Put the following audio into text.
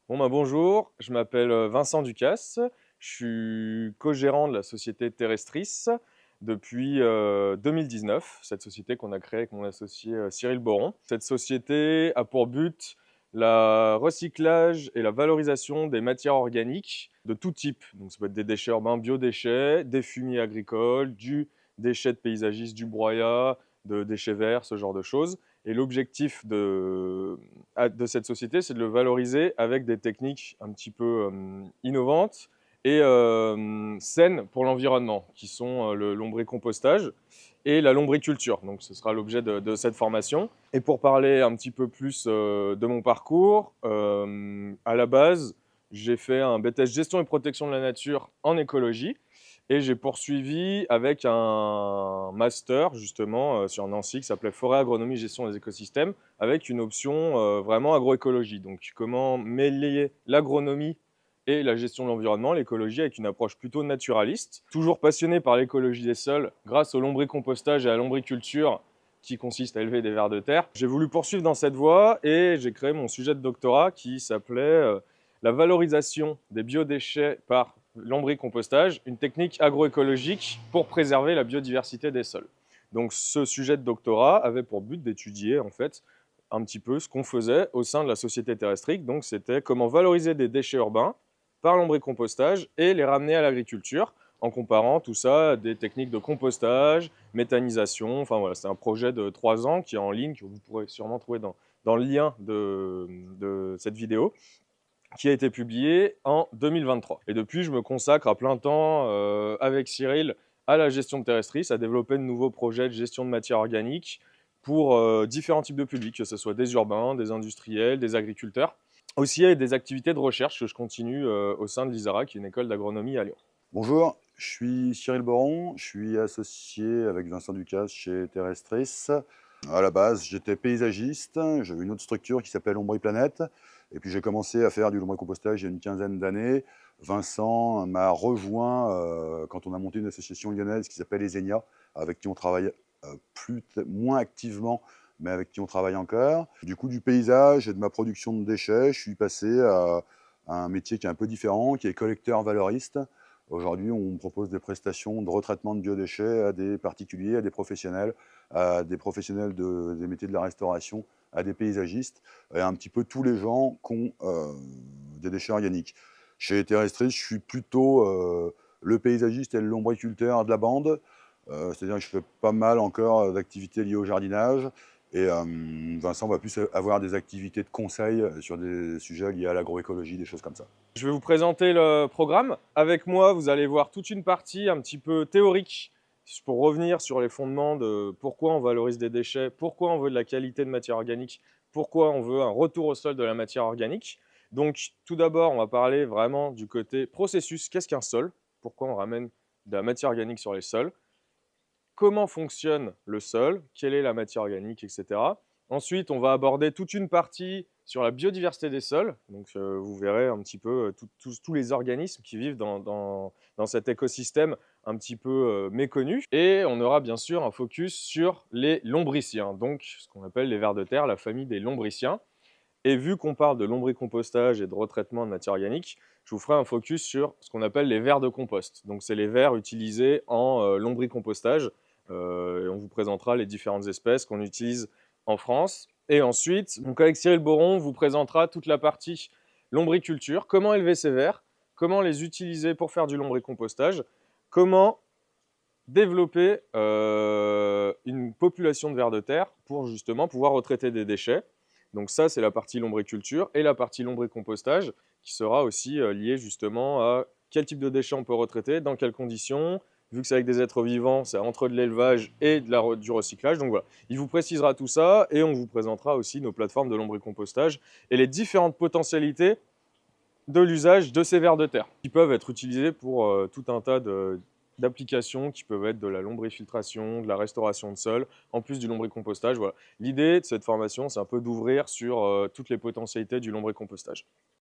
Bonjour, je m'appelle Vincent Ducasse, je suis co-gérant de la société Terrestris depuis 2019, cette société qu'on a créée avec mon associé Cyril Boron. Cette société a pour but la recyclage et la valorisation des matières organiques de tout type. Donc ça peut être des déchets urbains, biodéchets, des fumiers agricoles, du déchet de paysagiste, du broyat, de déchets verts, ce genre de choses. Et l'objectif de cette société, c'est de le valoriser avec des techniques un petit peu innovantes et saines pour l'environnement, qui sont le lombricompostage et la lombriculture. Donc ce sera l'objet de cette formation. Et pour parler un petit peu plus de mon parcours, à la base, j'ai fait un BTS Gestion et Protection de la Nature en écologie. Et j'ai poursuivi avec un master justement sur Nancy qui s'appelait Forêt, Agronomie, Gestion des écosystèmes, avec une option vraiment agroécologie. Donc comment mêler l'agronomie et la gestion de l'environnement, l'écologie, avec une approche plutôt naturaliste. Toujours passionné par l'écologie des sols grâce au lombricompostage et à la lombriculture qui consiste à élever des vers de terre. J'ai voulu poursuivre dans cette voie et j'ai créé mon sujet de doctorat qui s'appelait la valorisation des biodéchets par lombricompostage, une technique agroécologique pour préserver la biodiversité des sols. Donc ce sujet de doctorat avait pour but d'étudier en fait un petit peu ce qu'on faisait au sein de la société terrestrique. Donc c'était comment valoriser des déchets urbains par lombricompostage et les ramener à l'agriculture en comparant tout ça à des techniques de compostage, méthanisation. Enfin voilà, c'est un projet de 3 ans qui est en ligne, que vous pourrez sûrement trouver dans le lien de cette vidéo, qui a été publié en 2023. Et depuis, je me consacre à plein temps avec Cyril à la gestion de Terrestris, à développer de nouveaux projets de gestion de matière organique pour différents types de publics, que ce soit des urbains, des industriels, des agriculteurs. Aussi, il y a des activités de recherche que je continue au sein de l'ISARA, qui est une école d'agronomie à Lyon. Bonjour, je suis Cyril Boron, je suis associé avec Vincent Ducasse chez Terrestris. À la base, j'étais paysagiste, j'avais une autre structure qui s'appelait Ombre Planète, et puis j'ai commencé à faire du lombricompostage il y a une quinzaine d'années. Vincent m'a rejoint quand on a monté une association lyonnaise qui s'appelle Ezenia, avec qui on travaille moins activement, mais avec qui on travaille encore. Du coup, du paysage et de ma production de déchets, je suis passé à un métier qui est un peu différent, qui est collecteur valoriste. Aujourd'hui, on propose des prestations de retraitement de biodéchets à des particuliers, à des professionnels des métiers de la restauration, à des paysagistes, et un petit peu tous les gens qui ont des déchets organiques. Chez Terrestris, je suis plutôt le paysagiste et le lombriculteur de la bande, c'est-à-dire que je fais pas mal encore d'activités liées au jardinage, et Vincent va plus avoir des activités de conseil sur des sujets liés à l'agroécologie, des choses comme ça. Je vais vous présenter le programme. Avec moi, vous allez voir toute une partie un petit peu théorique pour revenir sur les fondements de pourquoi on valorise des déchets, pourquoi on veut de la qualité de matière organique, pourquoi on veut un retour au sol de la matière organique. Donc, tout d'abord, on va parler vraiment du côté processus. Qu'est-ce qu'un sol? Pourquoi on ramène de la matière organique sur les sols? Comment fonctionne le sol, quelle est la matière organique, etc. Ensuite, on va aborder toute une partie sur la biodiversité des sols. Donc, vous verrez un petit peu tous les organismes qui vivent dans cet écosystème un petit peu méconnu. Et on aura bien sûr un focus sur les lombriciens, donc ce qu'on appelle les vers de terre, la famille des lombriciens. Et vu qu'on parle de lombricompostage et de retraitement de matière organique, je vous ferai un focus sur ce qu'on appelle les vers de compost. Donc, c'est les vers utilisés en lombricompostage. Et on vous présentera les différentes espèces qu'on utilise en France. Et ensuite, mon collègue Cyril Boron vous présentera toute la partie lombriculture, comment élever ces vers, comment les utiliser pour faire du lombricompostage, comment développer une population de vers de terre pour justement pouvoir retraiter des déchets. Donc ça, c'est la partie lombriculture et la partie lombricompostage qui sera aussi liée justement à quel type de déchets on peut retraiter, dans quelles conditions. Vu que c'est avec des êtres vivants, c'est entre de l'élevage et du recyclage. Donc voilà, il vous précisera tout ça et on vous présentera aussi nos plateformes de lombricompostage et les différentes potentialités de l'usage de ces vers de terre, qui peuvent être utilisés pour tout un tas d'applications qui peuvent être de la lombrifiltration, de la restauration de sol, en plus du lombricompostage. Voilà. L'idée de cette formation, c'est un peu d'ouvrir sur toutes les potentialités du lombricompostage.